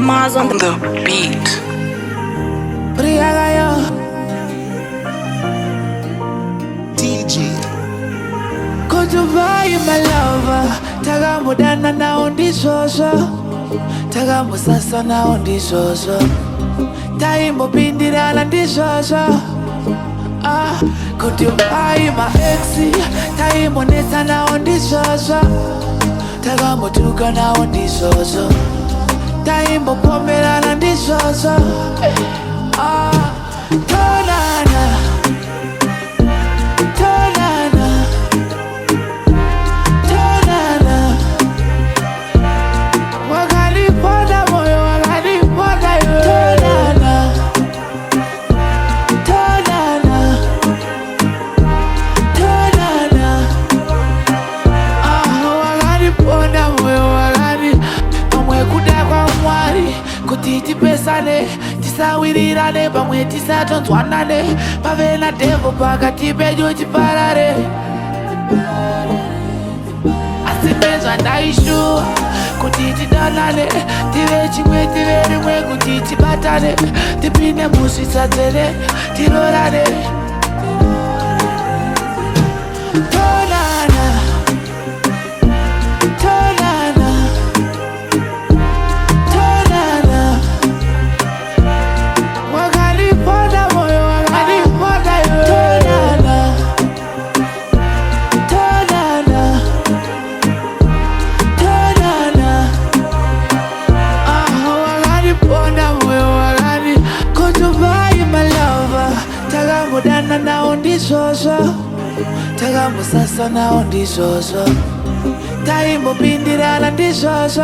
Mars on the beat. DJ Kutubai my lover Tagamu dana na undi soso Tagamu sasa na undi soso Taimbo pindira na undi soso Kutubai my exi Taimbo neta na undi soso Tagamu tuka na undi soso Taimbo pomera na undi soso Tonana Kutiti pesane, tisawirirane, pamwe tisatonzwanane, pave na tembo pakati pedu tiparare. Asimezwa ndaishuwa, kuti tidanane, tive chimwe tive rimwe, kuti tibatane, tipinde musitsatsere, tirorane. Dana na undi soso Tagamu sasa na undi soso Taimbo pindira na undi soso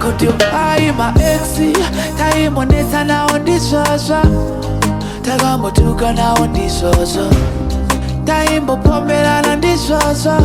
Kutubai ma exi Taimbo neta na undi soso Tagamu tuka na undi soso Taimbo pomera na undi soso